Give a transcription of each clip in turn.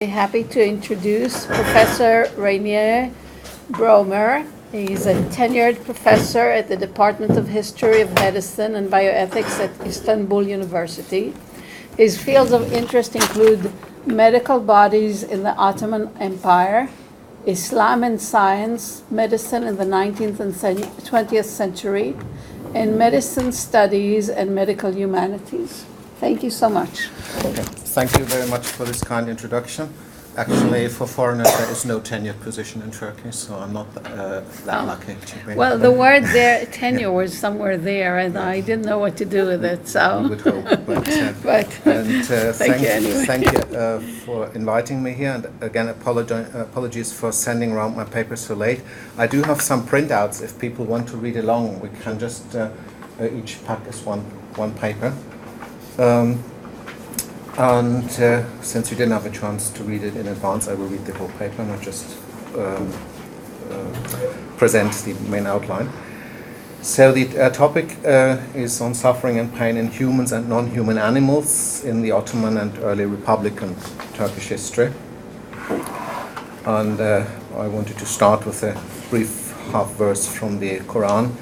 Happy to introduce Professor Rainier Brömer. He's a tenured professor at the Department of History of Medicine and Bioethics at Istanbul University. His fields of interest include medical bodies in the Ottoman Empire, Islam and science, medicine in the 19th and 20th century, and medicine studies and medical humanities. Thank you so much. Okay. Thank you very much for this kind introduction. Actually, for foreigners, there is no tenured position in Turkey, so I'm not that lucky to be. Well, the word there, tenure, was somewhere there, and I didn't know what to do with it, so. We would hope, but thank you anyway. Thank you for inviting me here, and again, apologies for sending around my papers so late. I do have some printouts. If people want to read along, we can just each pack is one paper. Since you didn't have a chance to read it in advance, I will read the whole paper, not just present the main outline. So the topic is on suffering and pain in humans and non-human animals in the Ottoman and early Republican Turkish history. And I wanted to start with a brief half verse from the Quran.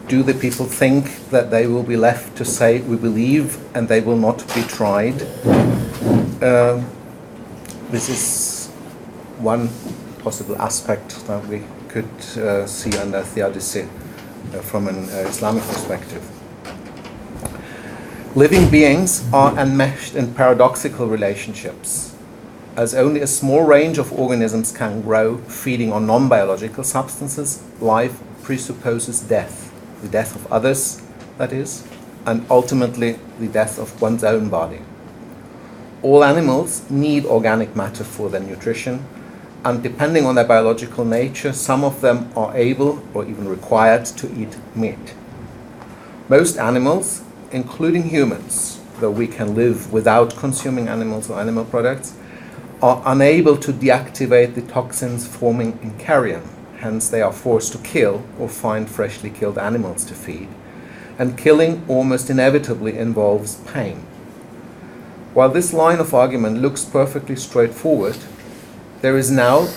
Do the people think that they will be left to say, we believe, and they will not be tried? This is one possible aspect that we could see under theodicy from an Islamic perspective. Living beings are enmeshed in paradoxical relationships. As only a small range of organisms can grow feeding on non-biological substances, life presupposes death. The death of others, that is, and ultimately the death of one's own body. All animals need organic matter for their nutrition, and depending on their biological nature, some of them are able or even required to eat meat. Most animals, including humans, though we can live without consuming animals or animal products, are unable to deactivate the toxins forming in carrion. Hence, they are forced to kill or find freshly killed animals to feed. And killing almost inevitably involves pain. While this line of argument looks perfectly straightforward, there is now,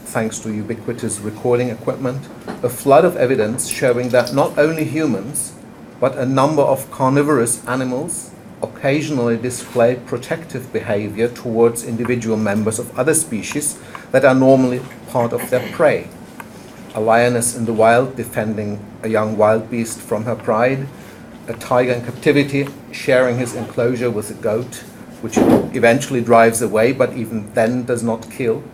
thanks to ubiquitous recording equipment, a flood of evidence showing that not only humans, but a number of carnivorous animals occasionally display protective behavior towards individual members of other species that are normally part of their prey. A lioness in the wild defending a young wild beast from her pride, a tiger in captivity sharing his enclosure with a goat, which eventually drives away but even then does not kill,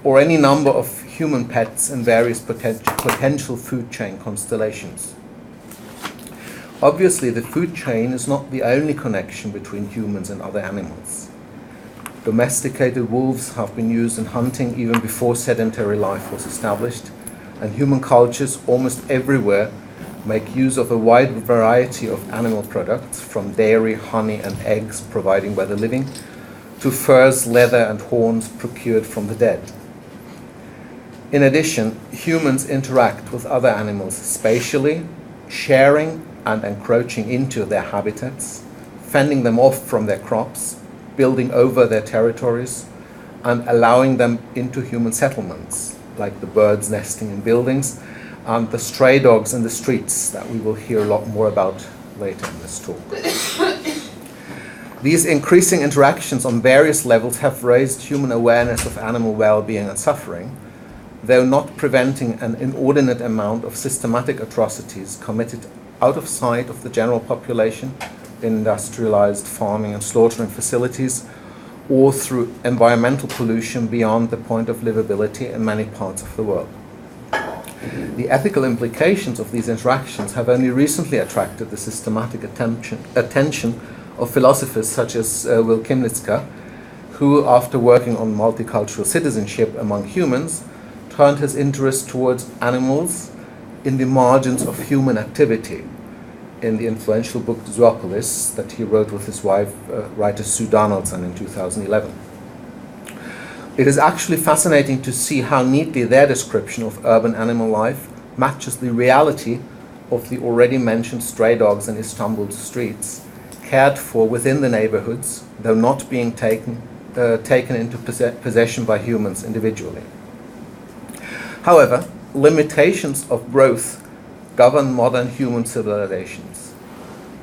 or any number of human pets in various potential food chain constellations. Obviously, the food chain is not the only connection between humans and other animals. Domesticated wolves have been used in hunting even before sedentary life was established, and human cultures almost everywhere make use of a wide variety of animal products, from dairy, honey, and eggs providing by the living, to furs, leather, and horns procured from the dead. In addition, humans interact with other animals spatially, sharing and encroaching into their habitats, fending them off from their crops, building over their territories, and allowing them into human settlements, like the birds nesting in buildings, and the stray dogs in the streets that we will hear a lot more about later in this talk. These increasing interactions on various levels have raised human awareness of animal well-being and suffering, though not preventing an inordinate amount of systematic atrocities committed out of sight of the general population in industrialized farming and slaughtering facilities, or through environmental pollution beyond the point of livability in many parts of the world. The ethical implications of these interactions have only recently attracted the systematic attention of philosophers such as Will Kimlitzka, who, after working on multicultural citizenship among humans, turned his interest towards animals in the margins of human activity, in the influential book Zoopolis that he wrote with his wife, writer Sue Donaldson, in 2011. It is actually fascinating to see how neatly their description of urban animal life matches the reality of the already mentioned stray dogs in Istanbul's streets, cared for within the neighborhoods, though not being taken taken into possession by humans individually. However, limitations of growth govern modern human civilizations.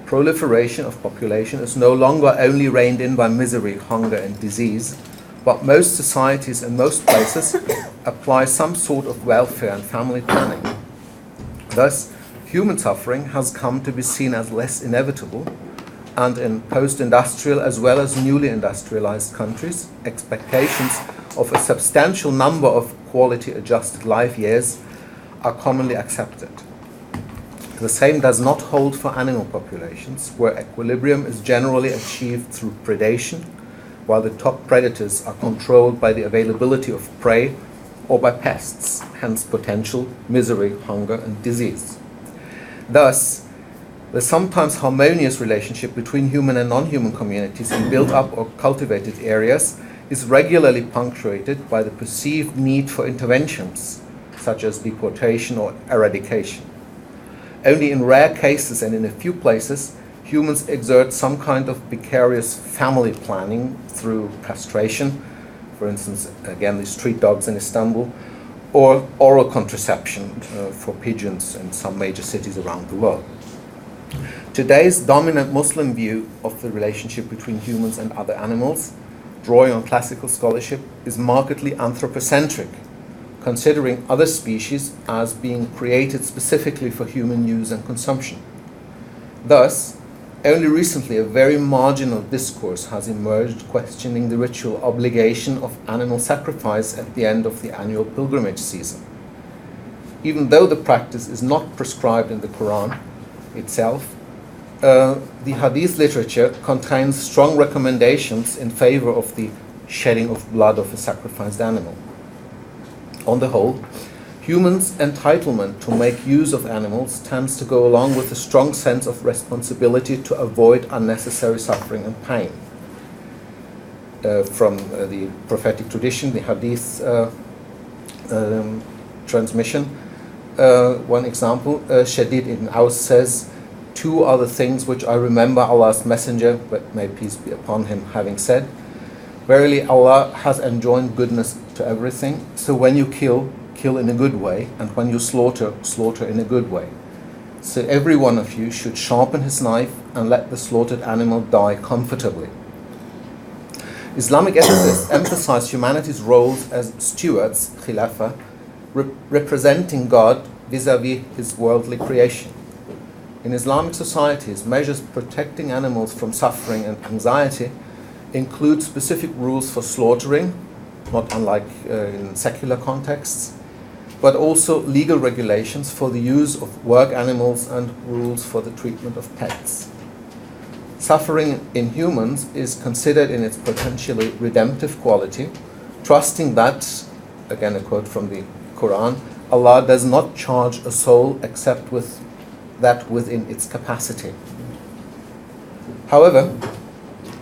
Proliferation of population is no longer only reined in by misery, hunger, and disease, but most societies in most places apply some sort of welfare and family planning. Thus, human suffering has come to be seen as less inevitable, and in post-industrial as well as newly industrialized countries, expectations of a substantial number of quality-adjusted life years are commonly accepted. The same does not hold for animal populations, where equilibrium is generally achieved through predation, while the top predators are controlled by the availability of prey or by pests, hence potential misery, hunger, and disease. Thus, the sometimes harmonious relationship between human and non-human communities in built-up or cultivated areas is regularly punctuated by the perceived need for interventions, such as deportation or eradication. Only in rare cases and in a few places, humans exert some kind of vicarious family planning through castration, for instance, again, the street dogs in Istanbul, or oral contraception for pigeons in some major cities around the world. Today's dominant Muslim view of the relationship between humans and other animals, drawing on classical scholarship, is markedly anthropocentric, considering other species as being created specifically for human use and consumption. Thus, only recently a very marginal discourse has emerged questioning the ritual obligation of animal sacrifice at the end of the annual pilgrimage season. Even though the practice is not prescribed in the Quran itself, the Hadith literature contains strong recommendations in favor of the shedding of blood of a sacrificed animal. On the whole, humans' entitlement to make use of animals tends to go along with a strong sense of responsibility to avoid unnecessary suffering and pain. From the prophetic tradition, the Hadith transmission, one example, Shadid ibn Aus says, "Two are the things which I remember Allah's Messenger, but may peace be upon him, having said, verily Allah has enjoined goodness to everything, so when you kill, kill in a good way, and when you slaughter, slaughter in a good way. So every one of you should sharpen his knife and let the slaughtered animal die comfortably." Islamic ethicists emphasize humanity's roles as stewards, khilafah, representing God vis-à-vis his worldly creation. In Islamic societies, measures protecting animals from suffering and anxiety include specific rules for slaughtering, not unlike in secular contexts, but also legal regulations for the use of work animals and rules for the treatment of pets. Suffering in humans is considered in its potentially redemptive quality, trusting that, again a quote from the Quran, Allah does not charge a soul except with that within its capacity. However,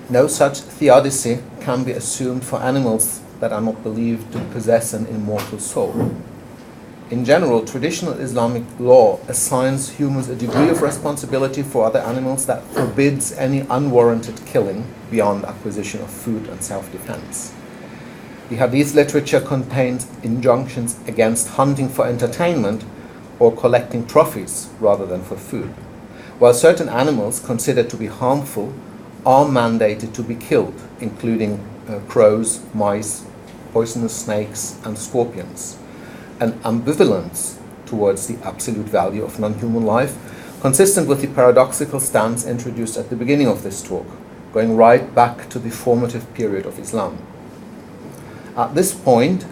no such theodicy can be assumed for animals that are not believed to possess an immortal soul. In general, traditional Islamic law assigns humans a degree of responsibility for other animals that forbids any unwarranted killing beyond acquisition of food and self-defense. The Hadith literature contains injunctions against hunting for entertainment or collecting trophies rather than for food, while certain animals considered to be harmful are mandated to be killed, including crows, mice, poisonous snakes, and scorpions. An ambivalence towards the absolute value of non-human life, consistent with the paradoxical stance introduced at the beginning of this talk, going right back to the formative period of Islam. At this point,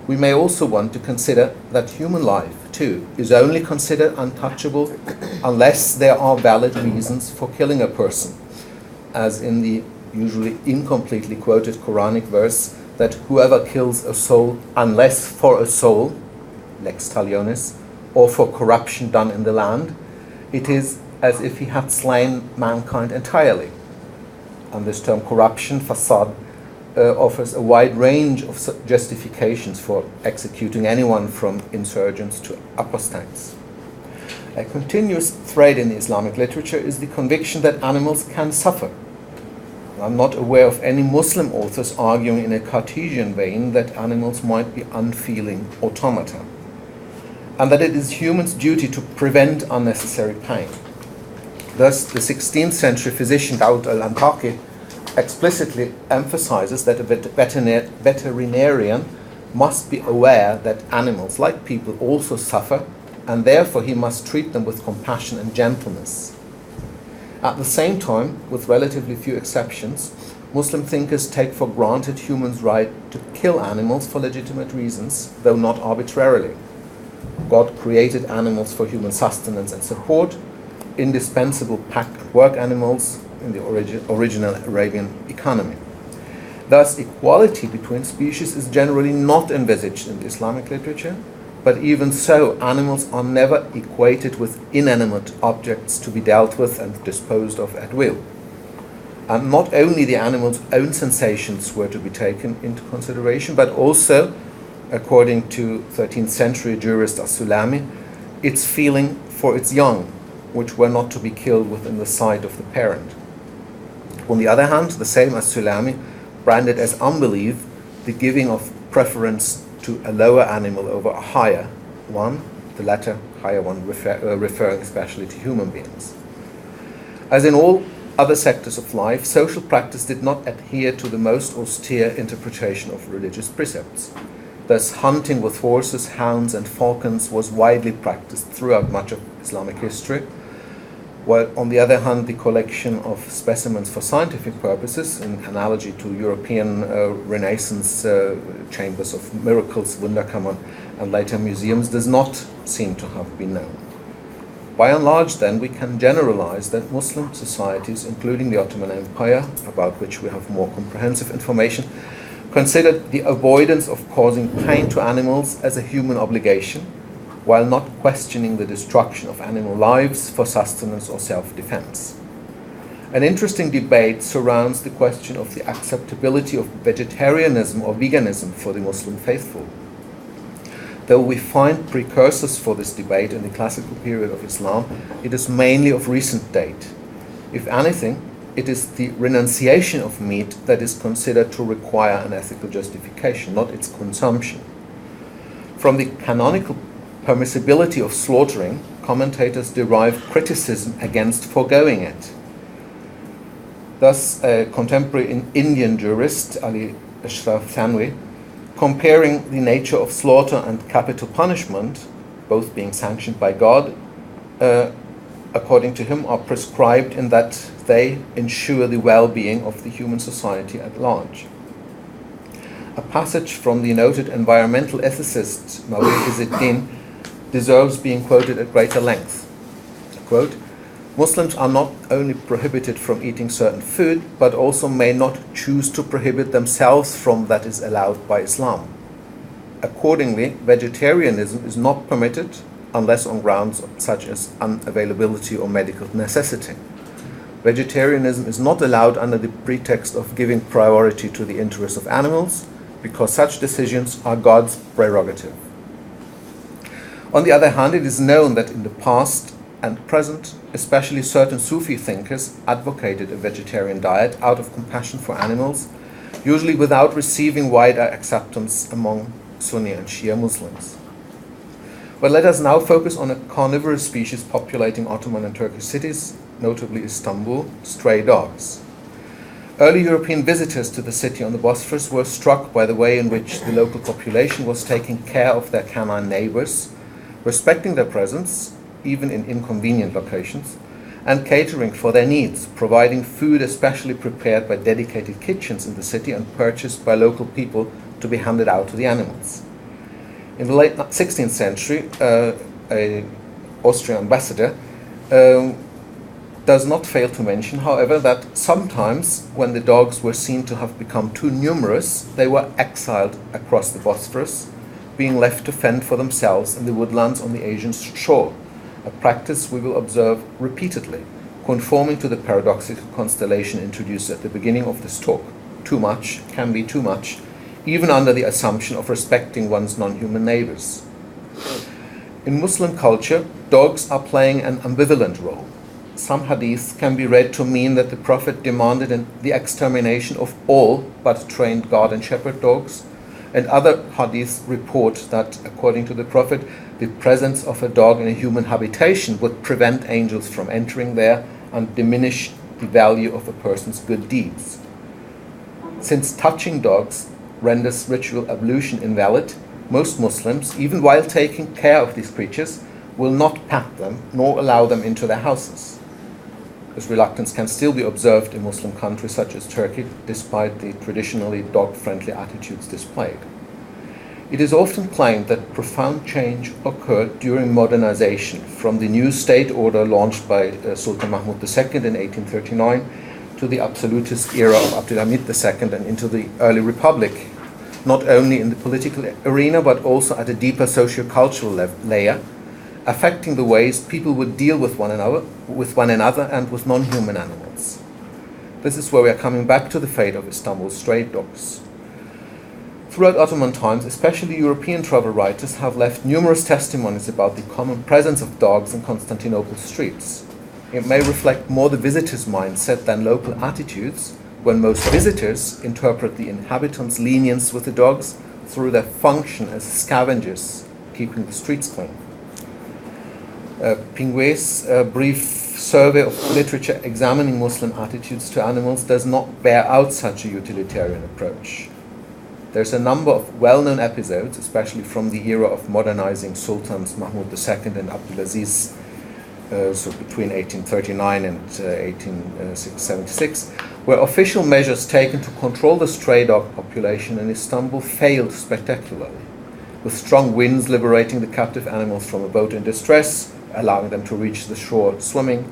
we may also want to consider that human life, too, is only considered untouchable unless there are valid reasons for killing a person, as in the usually incompletely quoted Quranic verse that whoever kills a soul unless for a soul, lex talionis, or for corruption done in the land, it is as if he had slain mankind entirely. And this term corruption, fasad, offers a wide range of justifications for executing anyone from insurgents to apostates. A continuous thread in the Islamic literature is the conviction that animals can suffer. I'm not aware of any Muslim authors arguing in a Cartesian vein that animals might be unfeeling automata, and that it is humans' duty to prevent unnecessary pain. Thus, the 16th century physician Daud al-Antaki explicitly emphasizes that a veterinarian must be aware that animals, like people, also suffer, and therefore he must treat them with compassion and gentleness. At the same time, with relatively few exceptions, Muslim thinkers take for granted humans' right to kill animals for legitimate reasons, though not arbitrarily. God created animals for human sustenance and support, indispensable pack and work animals in the original Arabian economy. Thus, equality between species is generally not envisaged in Islamic literature, but even so, animals are never equated with inanimate objects to be dealt with and disposed of at will. And not only the animal's own sensations were to be taken into consideration, but also, according to 13th century jurist Salaymeh, its feeling for its young, which were not to be killed within the sight of the parent. On the other hand, the same as Salaymeh branded as unbelief the giving of preference to a lower animal over a higher one, the latter higher one referring especially to human beings. As in all other sectors of life, social practice did not adhere to the most austere interpretation of religious precepts. Thus, hunting with horses, hounds, and falcons was widely practiced throughout much of Islamic history, while on the other hand, the collection of specimens for scientific purposes, in analogy to European Renaissance chambers of miracles, Wunderkammern, and later museums, does not seem to have been known. By and large, then, we can generalize that Muslim societies, including the Ottoman Empire, about which we have more comprehensive information, considered the avoidance of causing pain to animals as a human obligation, while not questioning the destruction of animal lives for sustenance or self-defense. An interesting debate surrounds the question of the acceptability of vegetarianism or veganism for the Muslim faithful. Though we find precursors for this debate in the classical period of Islam, it is mainly of recent date. If anything, it is the renunciation of meat that is considered to require an ethical justification, not its consumption. From the canonical permissibility of slaughtering, commentators derive criticism against foregoing it. Thus, a contemporary Indian jurist, Ali Ashraf Thanwi, comparing the nature of slaughter and capital punishment, both being sanctioned by God, according to him, are prescribed in that they ensure the well-being of the human society at large. A passage from the noted environmental ethicist Mawlid Izzeddin deserves being quoted at greater length. Quote, Muslims are not only prohibited from eating certain food, but also may not choose to prohibit themselves from that is allowed by Islam. Accordingly, vegetarianism is not permitted unless on grounds such as unavailability or medical necessity. Vegetarianism is not allowed under the pretext of giving priority to the interests of animals, because such decisions are God's prerogative. On the other hand, it is known that in the past and present, especially certain Sufi thinkers advocated a vegetarian diet out of compassion for animals, usually without receiving wider acceptance among Sunni and Shia Muslims. But let us now focus on a carnivorous species populating Ottoman and Turkish cities, notably Istanbul, stray dogs. Early European visitors to the city on the Bosphorus were struck by the way in which the local population was taking care of their canine neighbors, respecting their presence, even in inconvenient locations, and catering for their needs, providing food especially prepared by dedicated kitchens in the city and purchased by local people to be handed out to the animals. In the late 16th century, an Austrian ambassador does not fail to mention, however, that sometimes when the dogs were seen to have become too numerous, they were exiled across the Bosphorus, being left to fend for themselves in the woodlands on the Asian shore, a practice we will observe repeatedly, conforming to the paradoxical constellation introduced at the beginning of this talk. Too much can be too much, even under the assumption of respecting one's non-human neighbors. In Muslim culture, dogs are playing an ambivalent role. some hadiths can be read to mean that the Prophet demanded the extermination of all but trained guard and shepherd dogs, and other hadiths report that, according to the Prophet, the presence of a dog in a human habitation would prevent angels from entering there and diminish the value of a person's good deeds. Since touching dogs renders ritual ablution invalid, most Muslims, even while taking care of these creatures, will not pat them nor allow them into their houses. This reluctance can still be observed in Muslim countries such as Turkey, despite the traditionally dog-friendly attitudes displayed. It is often claimed that profound change occurred during modernization, from the new state order launched by Sultan Mahmud II in 1839 to the absolutist era of Abdülhamid II and into the early republic, not only in the political arena but also at a deeper socio-cultural layer, affecting the ways people would deal with one another and with non-human animals. This is where we are coming back to the fate of Istanbul's stray dogs. Throughout Ottoman times, especially European travel writers have left numerous testimonies about the common presence of dogs in Constantinople's streets. It may reflect more the visitor's mindset than local attitudes, when most visitors interpret the inhabitants' lenience with the dogs through their function as scavengers, keeping the streets clean. Pinguet's brief survey of literature examining Muslim attitudes to animals does not bear out such a utilitarian approach. There's a number of well-known episodes, especially from the era of modernizing Sultans Mahmud II and Abdulaziz, so between 1839 and 1876, where official measures taken to control the stray dog population in Istanbul failed spectacularly, with strong winds liberating the captive animals from a boat in distress, allowing them to reach the shore swimming,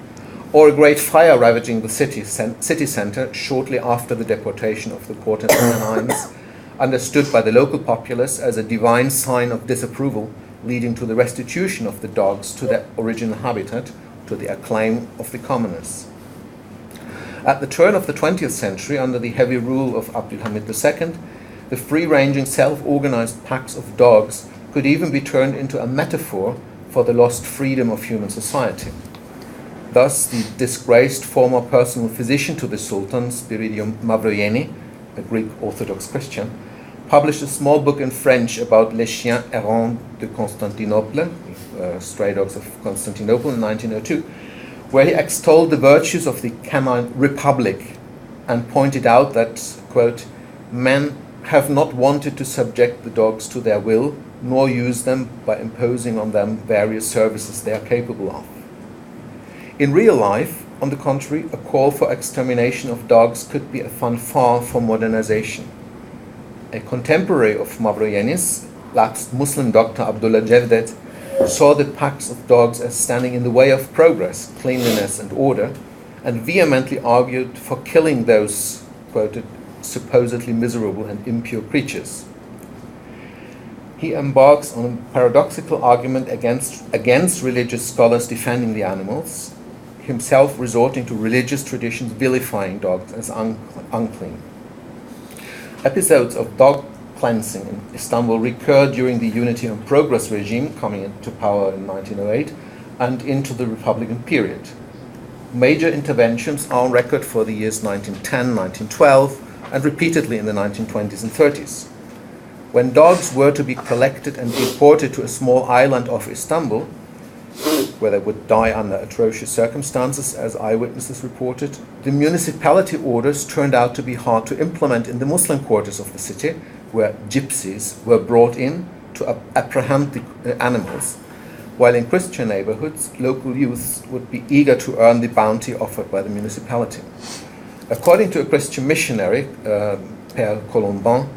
or a great fire ravaging the city center shortly after the deportation of the Porte Anines, understood by the local populace as a divine sign of disapproval, leading to the restitution of the dogs to their original habitat, to the acclaim of the commoners. At the turn of the 20th century, under the heavy rule of Abdülhamid II, the free-ranging, self-organized packs of dogs could even be turned into a metaphor for the lost freedom of human society. Thus, the disgraced former personal physician to the Sultan, Spiridion Mavroieni, a Greek Orthodox Christian, published a small book in French about Les Chiens Errants de Constantinople, Stray Dogs of Constantinople, in 1902, where he extolled the virtues of the canine republic and pointed out that, quote, men have not wanted to subject the dogs to their will, nor use them by imposing on them various services they are capable of. In real life, on the contrary, a call for extermination of dogs could be a fanfare for modernization. A contemporary of Mavroieni's, lapsed Muslim doctor Abdullah Cevdet, saw the packs of dogs as standing in the way of progress, cleanliness, and order, and vehemently argued for killing those, quoted, supposedly miserable and impure creatures. He embarks on a paradoxical argument against religious scholars defending the animals, himself resorting to religious traditions vilifying dogs as unclean. Episodes of dog cleansing in Istanbul recurred during the Unity and Progress regime, coming into power in 1908, and into the Republican period. Major interventions are on record for the years 1910, 1912, and repeatedly in the 1920s and 30s. When dogs were to be collected and deported to a small island off Istanbul, where they would die under atrocious circumstances, as eyewitnesses reported, the municipality orders turned out to be hard to implement in the Muslim quarters of the city, where gypsies were brought in to apprehend the animals, while in Christian neighborhoods, local youths would be eager to earn the bounty offered by the municipality. According to a Christian missionary, Père Colombin,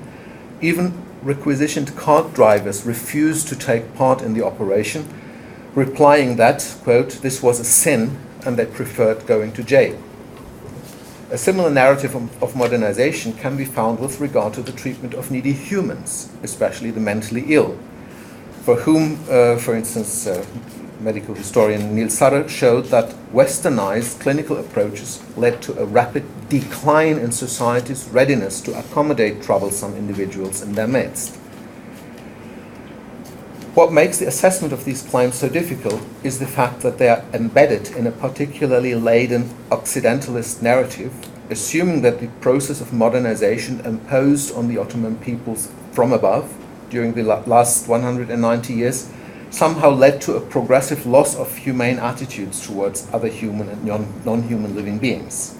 even requisitioned cart drivers refused to take part in the operation, replying that, quote, this was a sin and they preferred going to jail. A similar narrative of modernization can be found with regard to the treatment of needy humans, especially the mentally ill, for whom, for instance, medical historian Neil Sutter showed that westernized clinical approaches led to a rapid decline in society's readiness to accommodate troublesome individuals in their midst. What makes the assessment of these claims so difficult is the fact that they are embedded in a particularly laden Occidentalist narrative, assuming that the process of modernization imposed on the Ottoman peoples from above during the last 190 years somehow led to a progressive loss of humane attitudes towards other human and non-human living beings.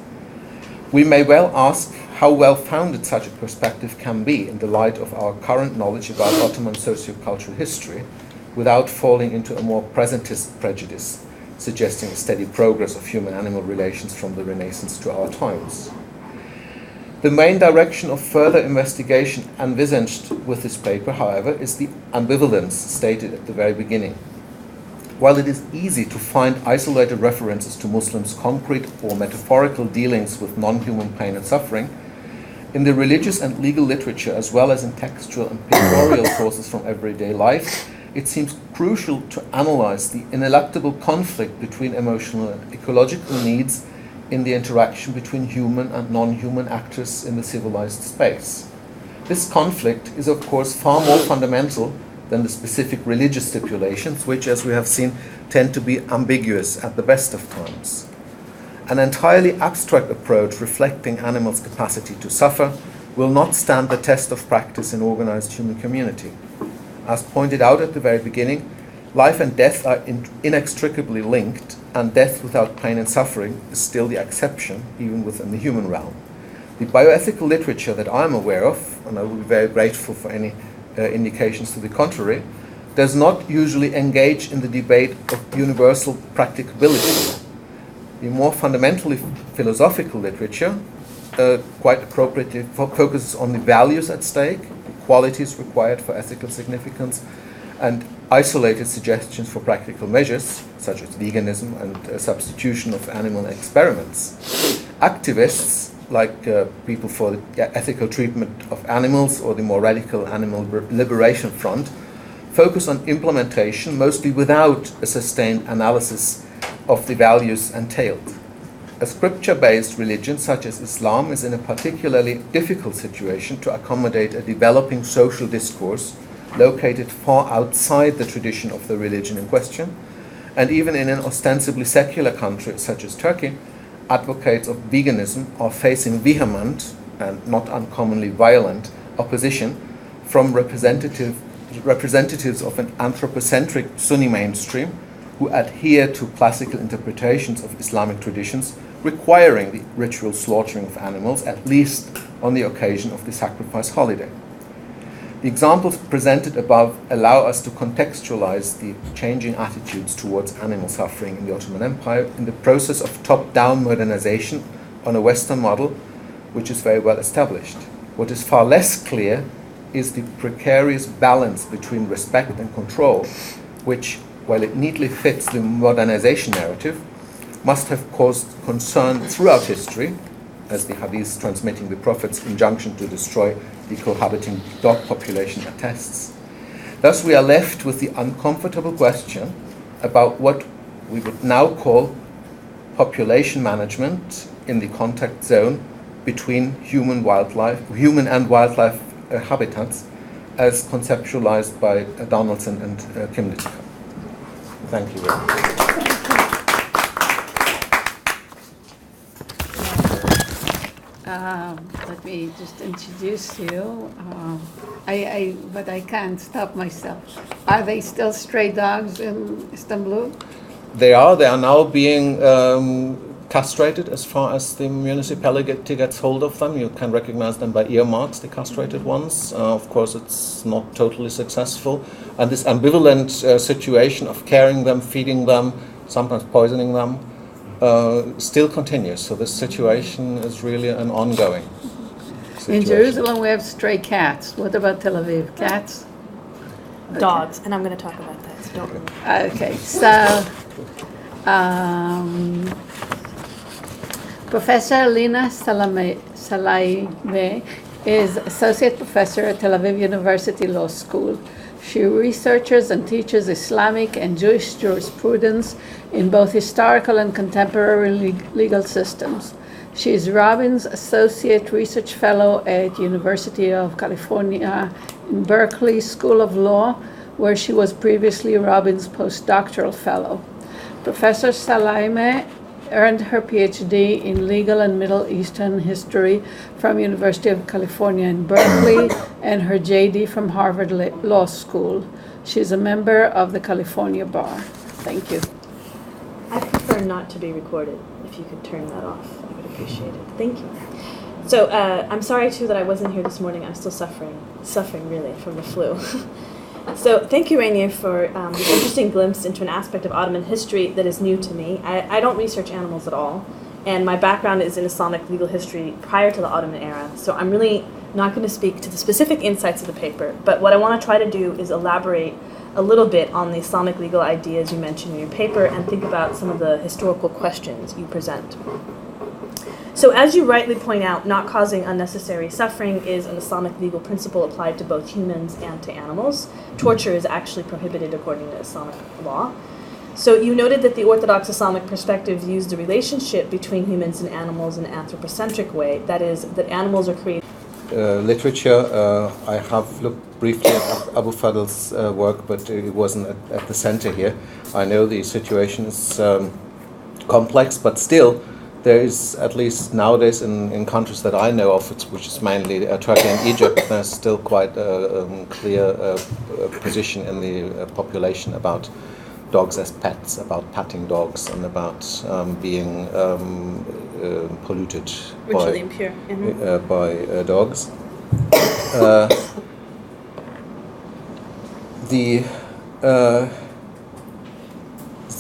We may well ask how well-founded such a perspective can be in the light of our current knowledge about Ottoman socio-cultural history, without falling into a more presentist prejudice, suggesting a steady progress of human-animal relations from the Renaissance to our times. The main direction of further investigation envisaged with this paper, however, is the ambivalence stated at the very beginning. While it is easy to find isolated references to Muslims' concrete or metaphorical dealings with non-human pain and suffering, in the religious and legal literature, as well as in textual and pictorial sources from everyday life, it seems crucial to analyze the ineluctable conflict between emotional and ecological needs in the interaction between human and non-human actors in the civilized space. This conflict is, of course, far more fundamental than the specific religious stipulations, which, as we have seen, tend to be ambiguous at the best of times. An entirely abstract approach reflecting animals' capacity to suffer will not stand the test of practice in organized human community. As pointed out at the very beginning, life and death are inextricably linked, and death without pain and suffering is still the exception, even within the human realm. The bioethical literature that I'm aware of, and I will be very grateful for any indications to the contrary, does not usually engage in the debate of universal practicability. The more fundamentally philosophical literature, quite appropriately, focuses on the values at stake, the qualities required for ethical significance, and isolated suggestions for practical measures, such as veganism and substitution of animal experiments. Activists, like people for the ethical treatment of animals or the more radical Animal Liberation Front, focus on implementation, mostly without a sustained analysis of the values entailed. A scripture-based religion such as Islam is in a particularly difficult situation to accommodate a developing social discourse located far outside the tradition of the religion in question, and even in an ostensibly secular country such as Turkey, advocates of veganism are facing vehement and not uncommonly violent opposition from representatives of an anthropocentric Sunni mainstream who adhere to classical interpretations of Islamic traditions requiring the ritual slaughtering of animals, at least on the occasion of the sacrifice holiday. The examples presented above allow us to contextualize the changing attitudes towards animal suffering in the Ottoman Empire in the process of top-down modernization on a Western model, which is very well established. What is far less clear is the precarious balance between respect and control, which, while it neatly fits the modernization narrative, must have caused concern throughout history, as the hadith transmitting the Prophet's injunction to destroy the cohabiting dog population attests. Thus, we are left with the uncomfortable question about what we would now call population management in the contact zone between human and wildlife habitats, as conceptualized by Donaldson and Kim Jiska. Thank you very much. Let me just introduce you. But I can't stop myself. Are they still stray dogs in Istanbul? They are now being castrated as far as the municipality gets hold of them. You can recognize them by earmarks, the castrated ones. Of course, it's not totally successful. And this ambivalent situation of caring them, feeding them, sometimes poisoning them, still continues. So this situation is really an ongoing situation. In Jerusalem, we have stray cats. What about Tel Aviv? Cats? Dogs, and I'm going to talk about that. So don't worry. Okay, so Professor Lena Salaymeh is Associate Professor at Tel Aviv University Law School. She researches and teaches Islamic and Jewish jurisprudence in both historical and contemporary legal systems. She is Robbins Associate Research Fellow at University of California in Berkeley School of Law, where she was previously Robin's postdoctoral fellow. Professor Salaymeh earned her PhD in Legal and Middle Eastern History from University of California in Berkeley and her JD from Harvard Law School. She is a member of the California Bar. Thank you. I prefer not to be recorded. If you could turn that off, I would appreciate it. Thank you. So I'm sorry too that I wasn't here this morning. I'm still suffering really from the flu. So thank you, Rainier, for this interesting glimpse into an aspect of Ottoman history that is new to me. I don't research animals at all, and my background is in Islamic legal history prior to the Ottoman era, so I'm really not going to speak to the specific insights of the paper, but what I want to try to do is elaborate a little bit on the Islamic legal ideas you mentioned in your paper and think about some of the historical questions you present. So as you rightly point out, not causing unnecessary suffering is an Islamic legal principle applied to both humans and to animals. Torture is actually prohibited according to Islamic law. So you noted that the Orthodox Islamic perspective views the relationship between humans and animals in an anthropocentric way, that is, that animals are created. Literature, I have looked briefly at Abu Fadl's work, but it wasn't at the center here. I know the situation is complex, but still, there is, at least nowadays in countries that I know of, which is mainly Turkey and Egypt, there's still quite a clear position in the population about dogs as pets, about patting dogs, and about being polluted Ritually impure. Mm-hmm. By dogs.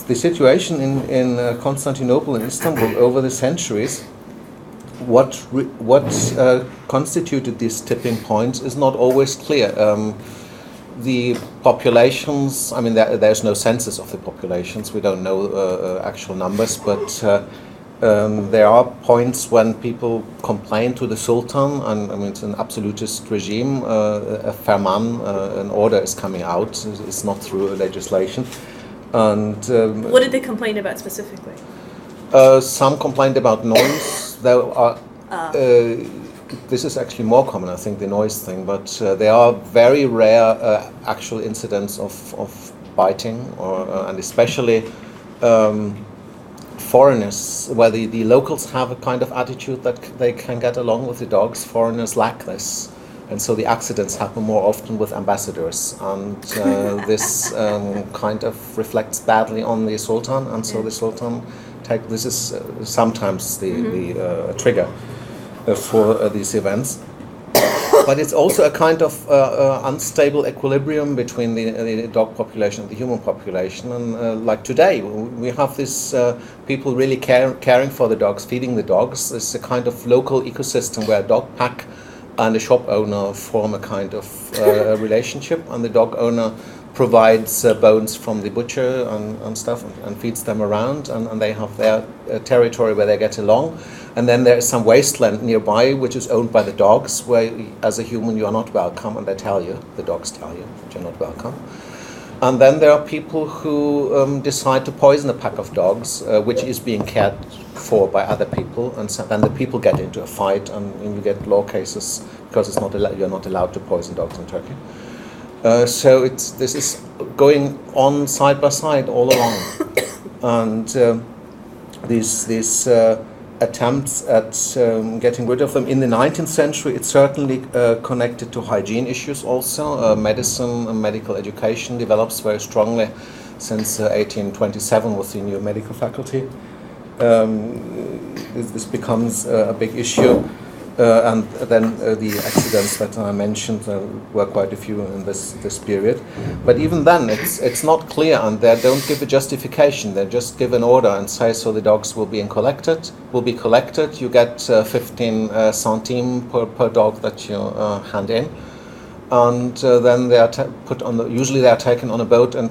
The situation in Constantinople and Istanbul over the centuries, what constituted these tipping points is not always clear. The populations, I mean, there's no census of the populations, we don't know actual numbers, but there are points when people complain to the Sultan, and I mean, it's an absolutist regime, a ferman, an order is coming out, it's not through legislation. And what did they complain about specifically? Some complained about noise. There are, this is actually more common, I think, the noise thing, but there are very rare actual incidents of biting, and especially foreigners, where the locals have a kind of attitude that they can get along with the dogs. Foreigners lack this. And so the accidents happen more often with ambassadors, and this kind of reflects badly on the Sultan, and so the Sultan this is sometimes the trigger for these events. But it's also a kind of unstable equilibrium between the dog population and the human population, and like today we have this people really caring for the dogs, feeding the dogs. It's a kind of local ecosystem where a dog pack and the shop owner form a kind of relationship, and the dog owner provides bones from the butcher and stuff, and feeds them around, and they have their territory where they get along. And then there is some wasteland nearby which is owned by the dogs, where as a human you are not welcome, and they tell you, the dogs tell you, that you're not welcome. And then there are people who decide to poison a pack of dogs, which is being cared for by other people, and so then the people get into a fight, and you get law cases because it's not you're not allowed to poison dogs in Turkey. So this is going on side by side all along, and these attempts at getting rid of them in the 19th century, it's certainly connected to hygiene issues also. Medicine and medical education develops very strongly since 1827 with the new medical faculty. This becomes a big issue, and then the accidents that I mentioned were quite a few in this period. But even then, it's not clear, and they don't give a justification. They just give an order and say, so the dogs will be collected. You get 15 centimes per dog that you hand in, and then they are put on. Usually, they are taken on a boat and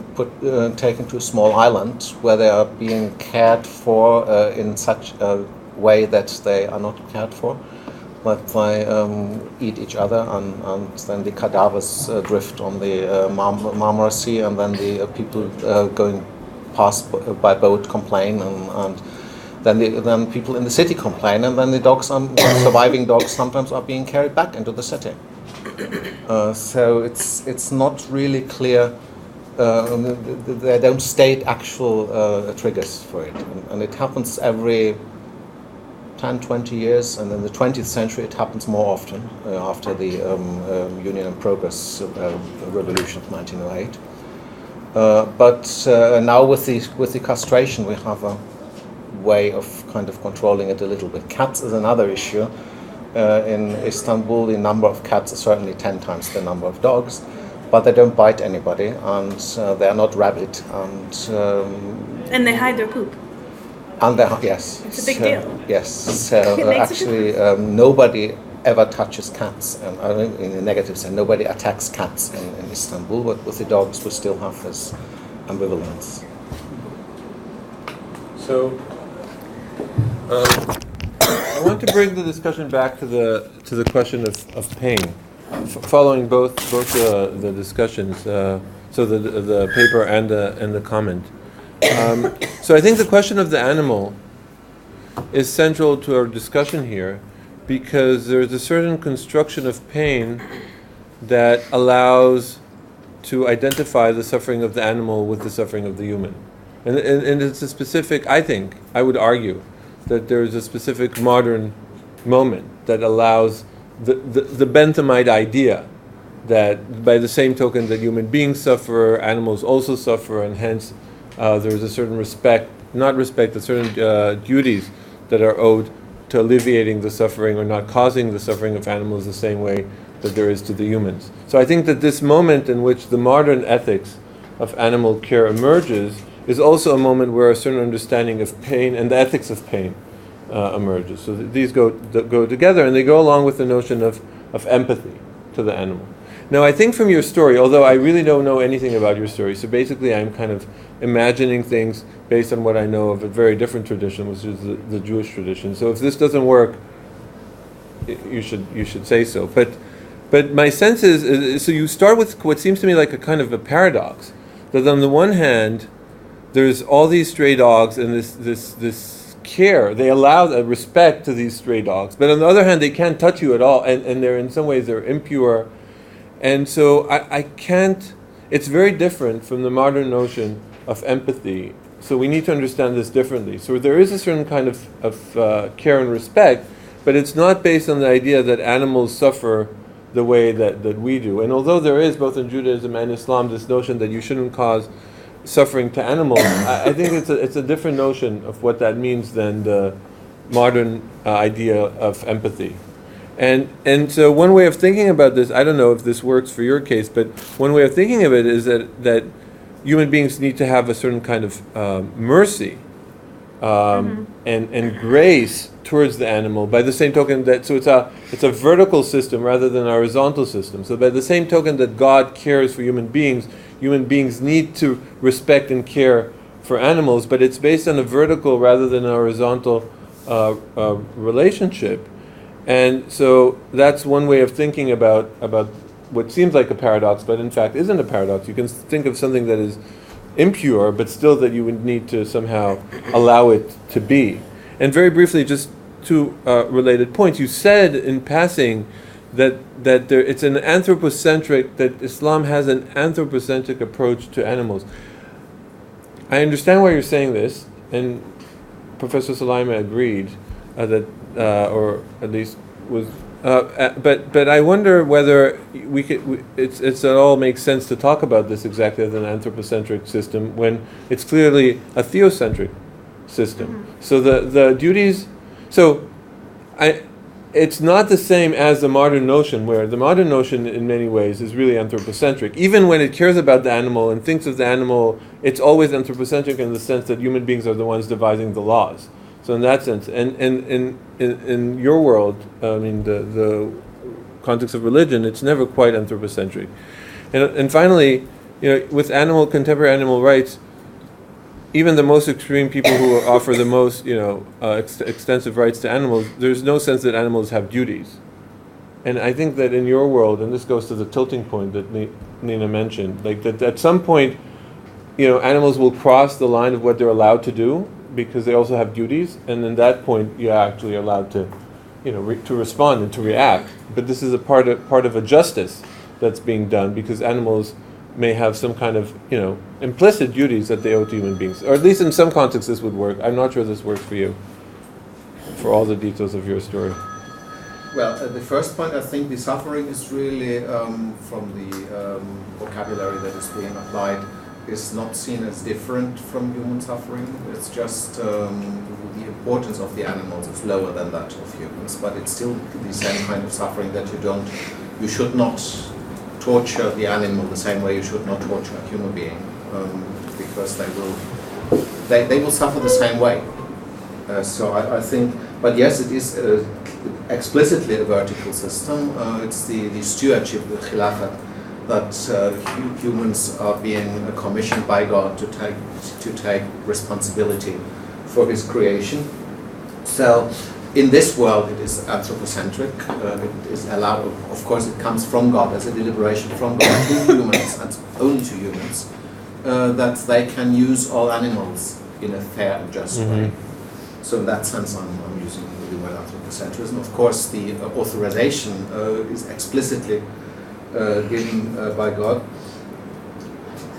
taken to a small island where they are being cared for in such a way that they are not cared for. But they eat each other, and then the cadavers drift on the Marmara Sea, and then the people going past by boat complain, and then people in the city complain, and then the dogs, surviving dogs, sometimes are being carried back into the city. So it's not really clear they don't state actual triggers for it. And it happens every 10, 20 years, and in the 20th century it happens more often after the Union and Progress Revolution of 1908. But now with the castration we have a way of kind of controlling it a little bit. Cats is another issue. In Istanbul the number of cats is certainly 10 times the number of dogs, but they don't bite anybody, and they are not rabid, And they hide their poop. and they yes, It's a big deal. Yes, so It makes a actually nobody ever touches cats, and in a negative sense, nobody attacks cats in Istanbul, but with the dogs we still have this ambivalence. So, I want to bring the discussion back to the question of pain, following both the discussions. So the paper and the comment. So I think the question of the animal is central to our discussion here, because there's a certain construction of pain that allows to identify the suffering of the animal with the suffering of the human. And it's a specific, I would argue, that there's a specific modern moment that allows the Benthamite idea that by the same token that human beings suffer, animals also suffer, and hence there's a certain certain duties that are owed to alleviating the suffering or not causing the suffering of animals the same way that there is to the humans. So I think that this moment in which the modern ethics of animal care emerges is also a moment where a certain understanding of pain and the ethics of pain emerges. So these go together, and they go along with the notion of empathy to the animal. Now, I think from your story, although I really don't know anything about your story, so basically I'm kind of imagining things based on what I know of a very different tradition, which is the Jewish tradition. So if this doesn't work, you should say so. But my sense is so you start with what seems to me like a kind of a paradox, that on the one hand, there's all these stray dogs and this care. They allow respect to these stray dogs, but on the other hand, they can't touch you at all, and they're in some ways they're impure. And so I can't, it's very different from the modern notion of empathy. So we need to understand this differently. So there is a certain kind of care and respect, but it's not based on the idea that animals suffer the way that we do. And although there is, both in Judaism and Islam, this notion that you shouldn't cause suffering to animals, I think it's a different notion of what that means than the modern idea of empathy. And so one way of thinking about this, I don't know if this works for your case, but one way of thinking of it is that human beings need to have a certain kind of mercy and grace towards the animal. By the same token that, so it's a vertical system rather than a horizontal system. So by the same token that God cares for human beings need to respect and care for animals, but it's based on a vertical rather than a horizontal relationship. And so that's one way of thinking about what seems like a paradox, but in fact isn't a paradox. You can think of something that is impure, but still that you would need to somehow allow it to be. And very briefly, just two related points. You said in passing that it's an anthropocentric, that Islam has an anthropocentric approach to animals. I understand why you're saying this, and Professor Salaymeh agreed that, or at least was. But I wonder whether it all makes sense to talk about this exactly as an anthropocentric system when it's clearly a theocentric system. So the duties. So it's not the same as the modern notion, where the modern notion in many ways is really anthropocentric. Even when it cares about the animal and thinks of the animal, it's always anthropocentric in the sense that human beings are the ones devising the laws. So in that sense, and in your world, I mean the context of religion, it's never quite anthropocentric. And finally, with contemporary animal rights, even the most extreme people who offer the most, extensive rights to animals, there's no sense that animals have duties. And I think that in your world, and this goes to the tilting point that Lena mentioned, like that at some point, animals will cross the line of what they're allowed to do because they also have duties, and in that point, you're actually allowed to, to respond and to react. But this is a part of a justice that's being done because animals may have some kind of, implicit duties that they owe to human beings. Or at least in some contexts this would work. I'm not sure this works for you, for all the details of your story. Well, the first point, I think the suffering is really, from the vocabulary that is being applied, is not seen as different from human suffering. It's just the importance of the animals is lower than that of humans, but it's still the same kind of suffering that you should not torture the animal the same way you should not torture a human being, because they will suffer the same way. So I think, but yes, it is explicitly a vertical system. It's the stewardship, the khilafat, that humans are being commissioned by God to take responsibility for His creation. So, in this world, it is anthropocentric. It is allowed. Of course, it comes from God as a deliberation from God to humans, and only to humans, that they can use all animals in a fair and just way. So, in that sense, I'm using the word anthropocentrism. Of course, the authorization is explicitly given by God.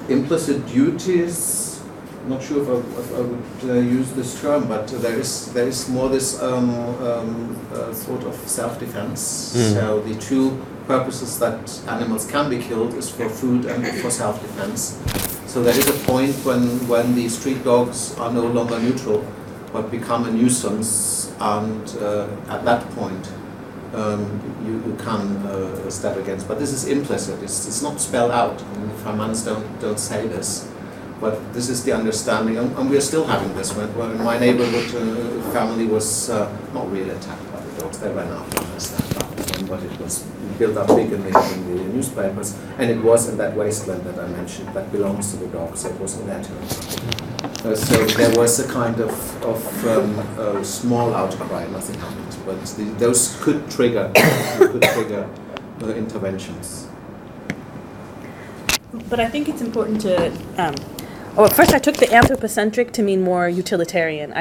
Implicit duties, I'm not sure if I would use this term, but there is more this sort of self-defense. So the two purposes that animals can be killed is for food and for self-defense. So there is a point when the street dogs are no longer neutral, but become a nuisance, and at that point you can step against. But this is implicit. It's not spelled out. I mean, Farmans don't say this, but this is the understanding, and we are still having this. When in my neighborhood, family was not really attacked by the dogs. They ran out and snapped up, but it was built up big in the newspapers, and it was in that wasteland that I mentioned that belongs to the dogs. It was in that territory. So there was a kind of small outcry, nothing happened, but those could trigger interventions. But I think it's important to. At first, I took the anthropocentric to mean more utilitarian.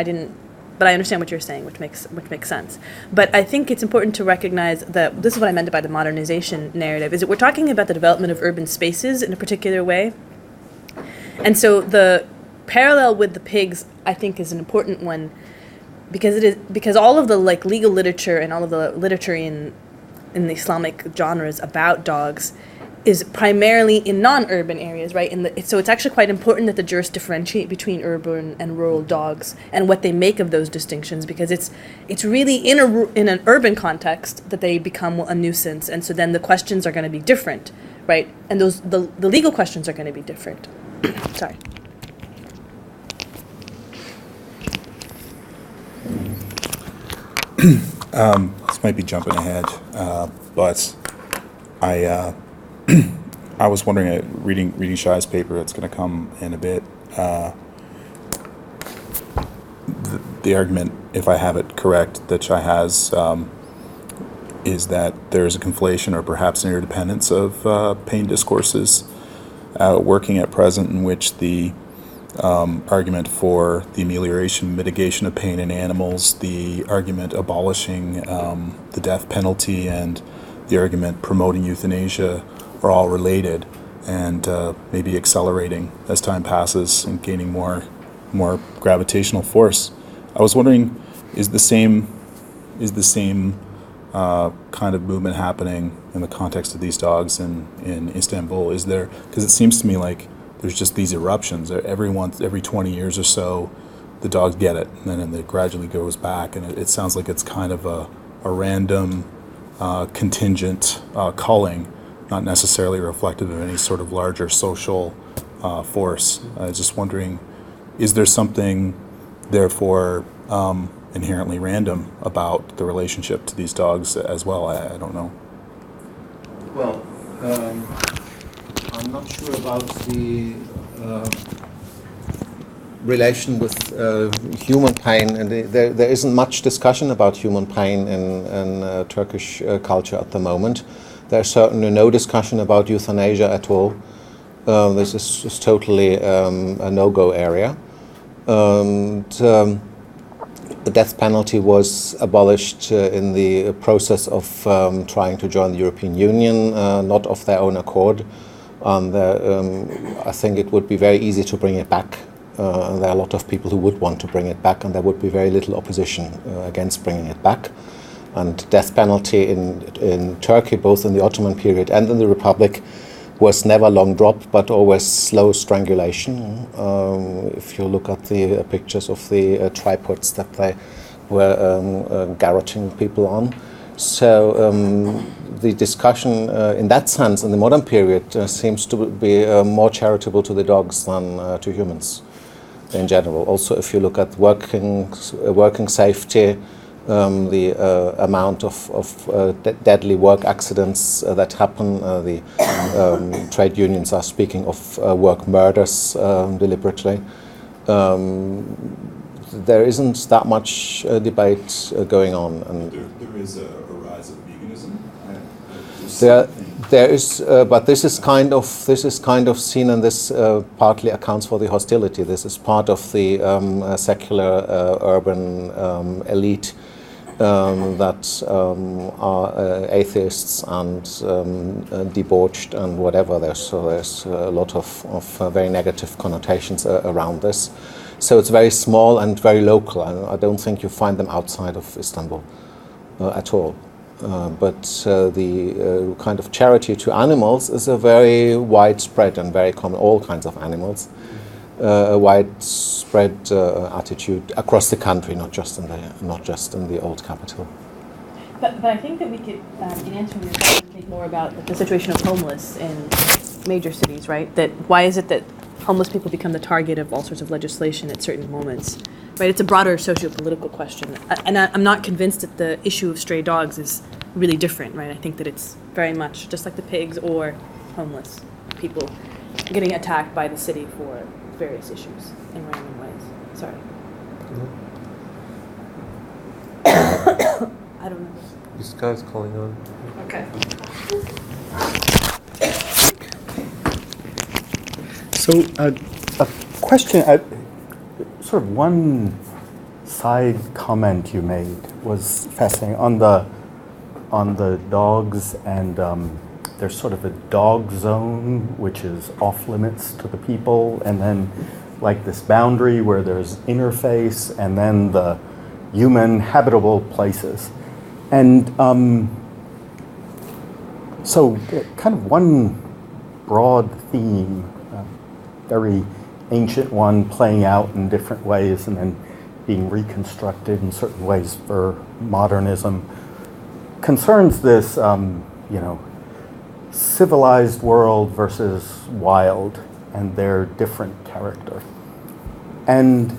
But I understand what you're saying, which makes sense. But I think it's important to recognize that this is what I meant by the modernization narrative. Is that we're talking about the development of urban spaces in a particular way, and so the parallel with the pigs, I think, is an important one, because all of the legal literature and all of the literature in the Islamic genres about dogs is primarily in non-urban areas, right? So it's actually quite important that the jurists differentiate between urban and rural dogs and what they make of those distinctions, because it's really in an urban context that they become a nuisance, and so then the questions are going to be different, right? And the legal questions are going to be different. Sorry. This might be jumping ahead, but I was wondering, reading Shai's paper that's going to come in a bit, the argument, if I have it correct, that Shai has is that there is a conflation or perhaps an interdependence of pain discourses working at present, in which the argument for the amelioration, mitigation of pain in animals, the argument abolishing the death penalty, and the argument promoting euthanasia are all related, and maybe accelerating as time passes and gaining more gravitational force. I was wondering, is the same kind of movement happening in the context of these dogs in Istanbul? Is there, because it seems to me like there's just these eruptions. Every 20 years or so, the dogs get it, and then it gradually goes back, and it sounds like it's kind of a random, contingent culling, not necessarily reflective of any sort of larger social force. I was just wondering, is there something, therefore, inherently random about the relationship to these dogs as well? I don't know. Well, I'm not sure about the relation with human pain, and there isn't much discussion about human pain in Turkish culture at the moment. There's certainly no discussion about euthanasia at all. This is just totally a no-go area. The death penalty was abolished in the process of trying to join the European Union, not of their own accord. And I think it would be very easy to bring it back. And there are a lot of people who would want to bring it back, and there would be very little opposition against bringing it back. And death penalty in Turkey, both in the Ottoman period and in the Republic, was never long drop, but always slow strangulation. If you look at the pictures of the tripods that they were garroting people on. So the discussion in that sense in the modern period seems to be more charitable to the dogs than to humans in general. Also, if you look at working safety, the amount of deadly work accidents that happen, the trade unions are speaking of work murders deliberately. There isn't that much debate going on, and there is a rise of veganism. There is, but this is kind of seen, and this partly accounts for the hostility. This is part of the secular urban elite that are atheists and debauched and whatever. There's a lot of very negative connotations around this. So it's very small and very local. I don't think you find them outside of Istanbul at all. But the kind of charity to animals is a very widespread and very common, all kinds of animals, a widespread attitude across the country, not just in the old capital. But I think that we could, in answering your question, think more about the situation of homeless in major cities, right? That why is it that homeless people become the target of all sorts of legislation at certain moments, right? It's a broader socio-political question. And I'm not convinced that the issue of stray dogs is really different, right? I think that it's very much just like the pigs or homeless people getting attacked by the city for various issues in random ways. Sorry. I don't know. This guy's calling on. Okay. So a question, sort of one side comment you made was fascinating on the dogs, and there's sort of a dog zone which is off limits to the people, and then like this boundary where there's interface, and then the human habitable places. And so kind of one broad theme, very ancient one playing out in different ways and then being reconstructed in certain ways for modernism, concerns this, civilized world versus wild and their different character. And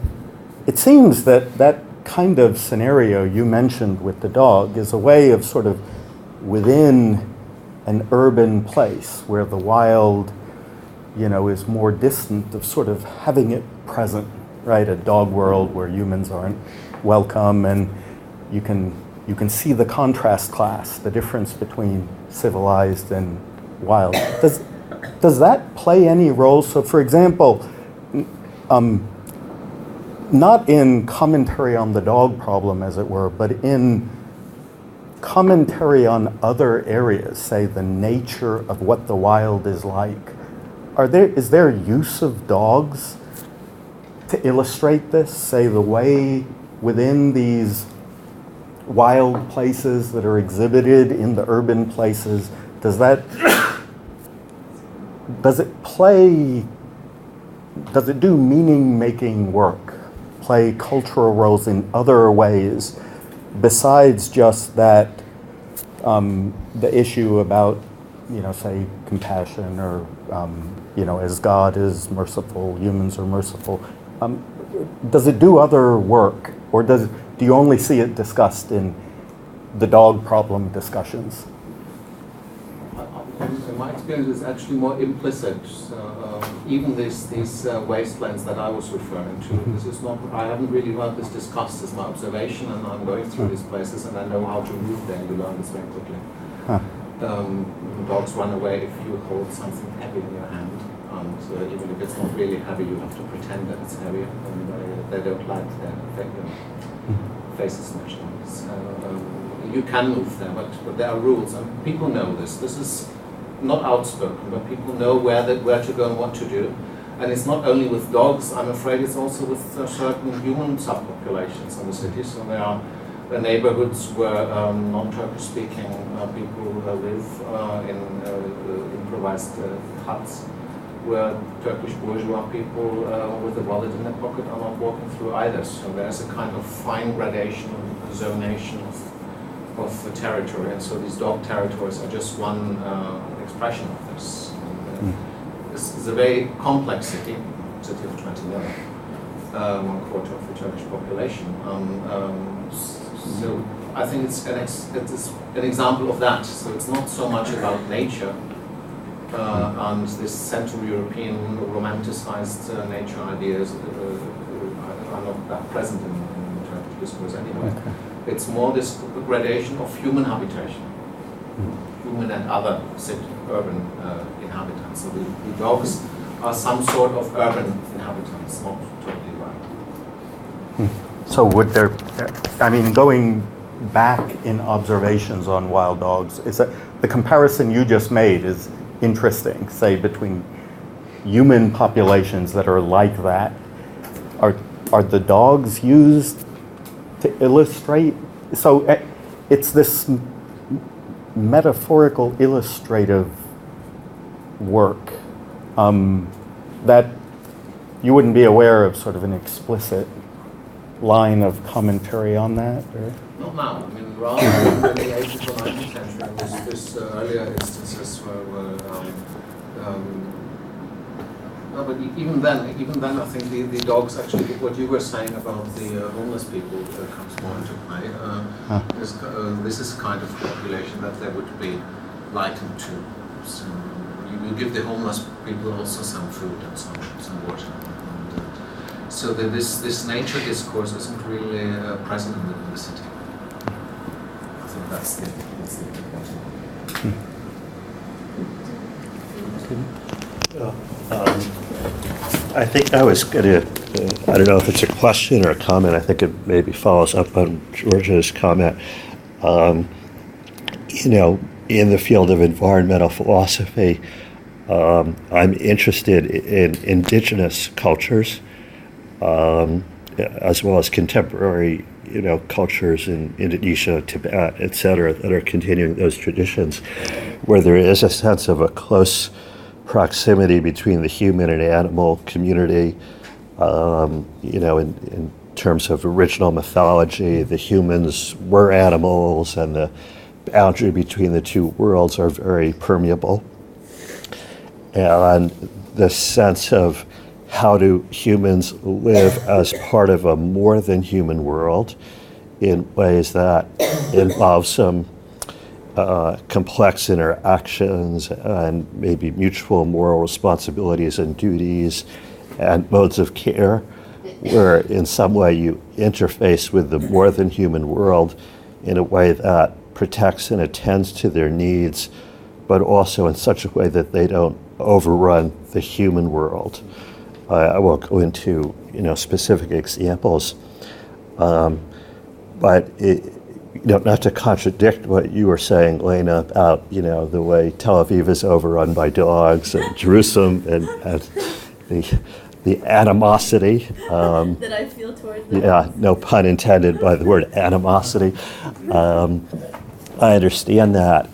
it seems that that kind of scenario you mentioned with the dog is a way of sort of within an urban place where the wild is more distant, of sort of having it present, right? A dog world where humans aren't welcome, and you can see the contrast class, the difference between civilized and wild. Does that play any role? So, for example, not in commentary on the dog problem, as it were, but in commentary on other areas, say the nature of what the wild is like. Is there use of dogs to illustrate this? Say the way within these wild places that are exhibited in the urban places, does it do meaning-making work, play cultural roles in other ways besides just that, the issue about, say, compassion or, as God is merciful, humans are merciful. Does it do other work, or do you only see it discussed in the dog problem discussions? In my experience, it's actually more implicit. Even these wastelands that I was referring to, this is not. I haven't really heard this discussed as my observation, and I'm going through these places, and I know how to move there. You learn this very quickly. Huh. Dogs run away if you hold something heavy in your hand, and even if it's not really heavy, you have to pretend that it's heavy, and they don't like their faces smashed on. So you can move there, but there are rules, and people know this. This is not outspoken, but people know where to go and what to do. And it's not only with dogs, I'm afraid it's also with certain human subpopulations in the city. So there are neighborhoods where non-Turkish speaking people live in improvised huts, where Turkish bourgeois people with a wallet in their pocket are not walking through either. So there's a kind of fine gradation and zonation of the territory. And so these dog territories are just one expression of this. It's a very complex city of 20 million, 1/4 of the Turkish population. So I think it's an example of that. So it's not so much about nature and this Central European romanticized nature ideas are not that present in Turkish discourse anyway. Okay. It's more this gradation of human habitation, human and other urban inhabitants. So the dogs are some sort of urban inhabitants, not totally right. So would there, I mean, going back in observations on wild dogs, is that the comparison you just made is interesting, say between human populations that are like that. Are the dogs used to illustrate? So it's this metaphorical illustrative work that you wouldn't be aware of sort of an explicit line of commentary on that? Or? Not now. I mean, rather in the 18th or 19th century, there's this earlier instances where no, but even then, I think the dogs actually, what you were saying about the homeless people comes more into play. This is kind of population that they would be likened to. So you give the homeless people also some food and some water. And, so that this nature discourse isn't really present in the city. I think that's the I think I was going to, I don't know if it's a question or a comment, I think it maybe follows up on George's comment. In the field of environmental philosophy, I'm interested in indigenous cultures, as well as contemporary, cultures in Indonesia, Tibet, etc., that are continuing those traditions, where there is a sense of a close proximity between the human and animal community. In terms of original mythology, the humans were animals, and the boundary between the two worlds are very permeable. And the sense of how do humans live as part of a more than human world in ways that involve some complex interactions and maybe mutual moral responsibilities and duties and modes of care, where in some way you interface with the more than human world in a way that protects and attends to their needs, but also in such a way that they don't overrun the human world. I won't go into specific examples, but not to contradict what you were saying, Lena, about the way Tel Aviv is overrun by dogs, and Jerusalem, and the animosity that I feel toward them. Yeah, no pun intended by the word animosity. I understand that.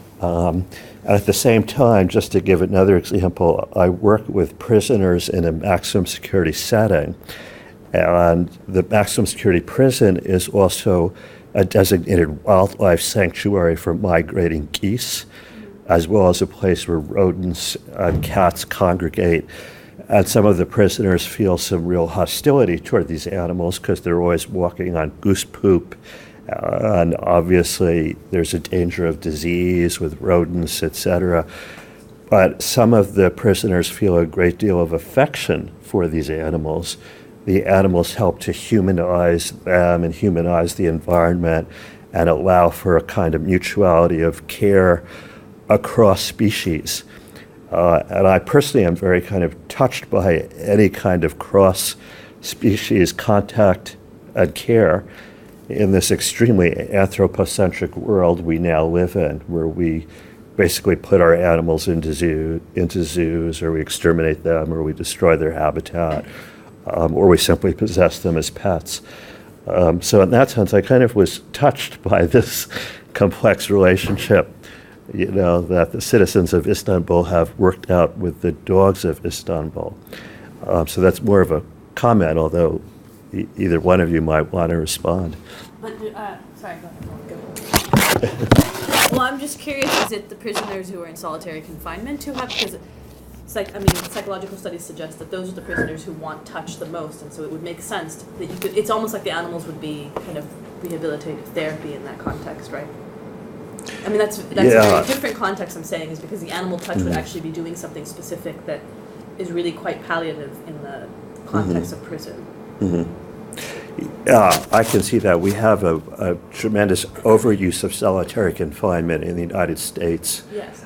At the same time, just to give another example, I work with prisoners in a maximum security setting, and the maximum security prison is also a designated wildlife sanctuary for migrating geese, as well as a place where rodents and cats congregate. And some of the prisoners feel some real hostility toward these animals because they're always walking on goose poop. And obviously there's a danger of disease with rodents, etc. But some of the prisoners feel a great deal of affection for these animals. The animals help to humanize them and humanize the environment and allow for a kind of mutuality of care across species. And I personally am very kind of touched by any kind of cross-species contact and care in this extremely anthropocentric world we now live in, where we basically put our animals into zoos, or we exterminate them, or we destroy their habitat, or we simply possess them as pets. So in that sense, I kind of was touched by this complex relationship, that the citizens of Istanbul have worked out with the dogs of Istanbul. So that's more of a comment, although either one of you might want to respond. But, sorry, go ahead. Well, I'm just curious, is it the prisoners who are in solitary confinement who have, because psychological studies suggest that those are the prisoners who want touch the most, and so it would make sense that you could, it's almost like the animals would be kind of rehabilitative therapy in that context, right? I mean, that's a very different context I'm saying, is because the animal touch would actually be doing something specific that is really quite palliative in the context of prison. I can see that. We have a tremendous overuse of solitary confinement in the United States. Yes.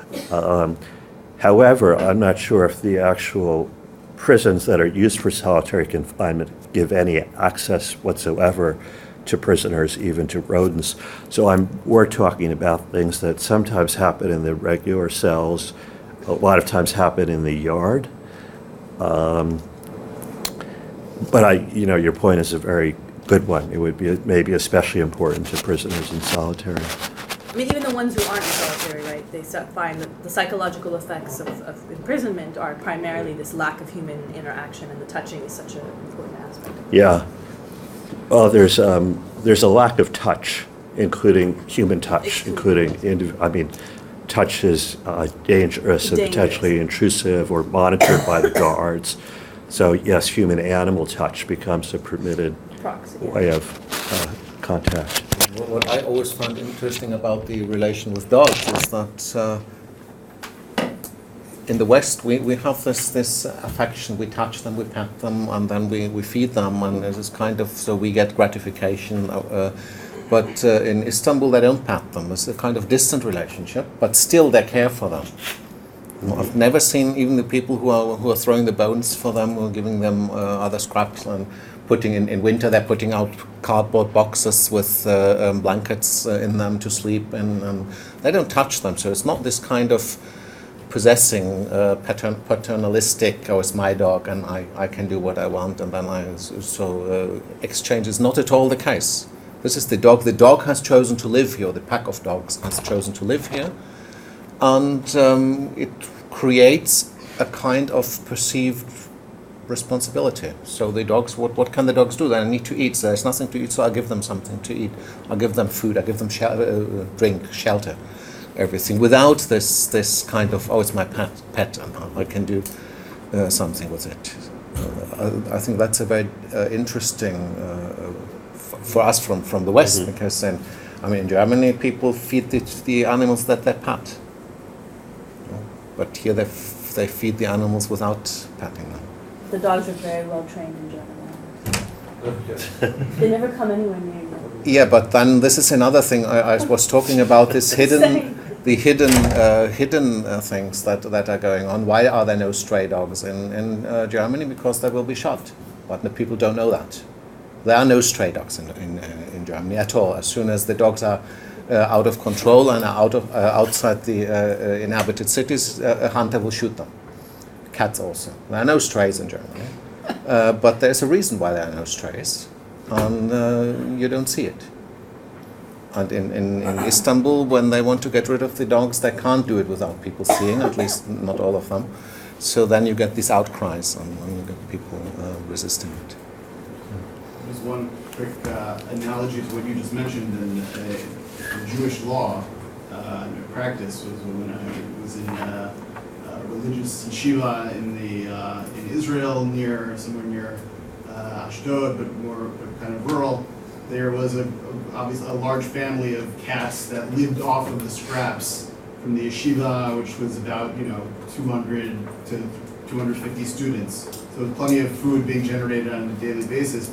However, I'm not sure if the actual prisons that are used for solitary confinement give any access whatsoever to prisoners, even to rodents. So we're talking about things that sometimes happen in the regular cells, a lot of times happen in the yard. But your point is a very good one. It would be maybe especially important to prisoners in solitary. I mean, even the ones who aren't in solitary, right, they find that the psychological effects of imprisonment are primarily this lack of human interaction, and the touching is such an important aspect. Yeah. Well, there's a lack of touch, including human touch, touch is dangerous and potentially intrusive or monitored by the guards. So yes, human-animal touch becomes a permitted way of contact. What I always find interesting about the relation with dogs is that in the West we have this affection. We touch them, we pet them, and then we feed them, and this is kind of, so we get gratification. But in Istanbul they don't pet them. It's a kind of distant relationship, but still they care for them. I've never seen even the people who are throwing the bones for them, or giving them other scraps, and putting in winter they're putting out cardboard boxes with blankets in them to sleep in, and they don't touch them. So it's not this kind of possessing, paternalistic, oh, it's my dog and I can do what I want, and then exchange is not at all the case. This is the dog. The dog has chosen to live here, the pack of dogs has chosen to live here, and it creates a kind of perceived responsibility. So the dogs, what can the dogs do? They need to eat. So there's nothing to eat, so I'll give them something to eat. I'll give them food. I'll give them drink, shelter, everything, without this kind of, oh, it's my pet, and I can do something with it. I think that's a very interesting for us from the West, because then, in Germany people feed the animals that they pet. But here they feed the animals without petting them. The dogs are very well trained in Germany. They never come anywhere near you. Yeah, but then this is another thing. I was talking about this hidden things that are going on. Why are there no stray dogs in Germany? Because they will be shot. But the people don't know that. There are no stray dogs in Germany at all. As soon as the dogs are out of control and are outside the inhabited cities, a hunter will shoot them. Cats also. There are no strays in Germany. But there's a reason why there are no strays. And you don't see it. And in Istanbul, when they want to get rid of the dogs, they can't do it without people seeing, at least not all of them. So then you get these outcries, and you get people resisting it. There's one quick analogy to what you just mentioned in Jewish law and practice was when I was in a religious yeshiva in Israel, somewhere near Ashdod, but kind of rural. There was obviously a large family of cats that lived off of the scraps from the yeshiva, which was about 200 to 250 students. So plenty of food being generated on a daily basis.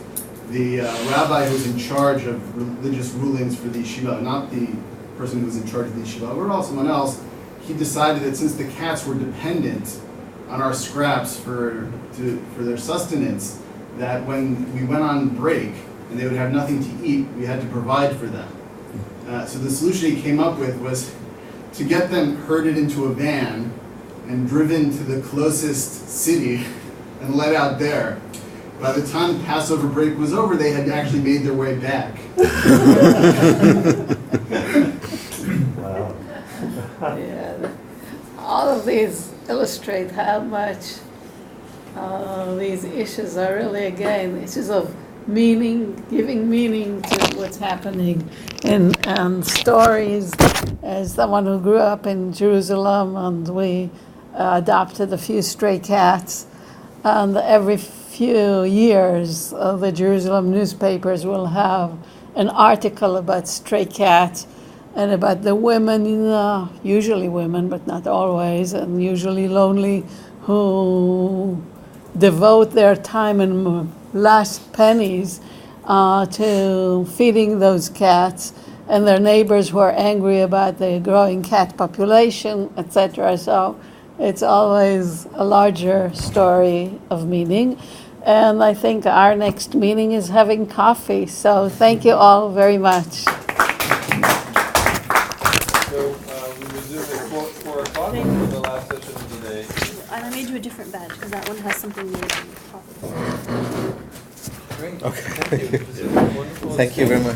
The rabbi who was in charge of religious rulings for the yeshiva, not the person who was in charge of the yeshiva, or someone else, he decided that since the cats were dependent on our scraps for their sustenance, that when we went on break and they would have nothing to eat, we had to provide for them. So the solution he came up with was to get them herded into a van and driven to the closest city and let out there. By the time the Passover break was over, they had actually made their way back. Wow. Yeah, all of these illustrate how much these issues are really, again, issues of meaning, giving meaning to what's happening and stories. As someone who grew up in Jerusalem, and we adopted a few stray cats, and every few years the Jerusalem newspapers will have an article about stray cats and about the women, usually women, but not always, and usually lonely, who devote their time and last pennies to feeding those cats, and their neighbors who are angry about the growing cat population, etc. So it's always a larger story of meaning. And I think our next meeting is having coffee. So thank you all very much. So we resume at 4 o'clock for the last session of the day. And I made you a different badge because that one has something made on the top. Great. Okay. Thank you. This is wonderful. Thank you very much.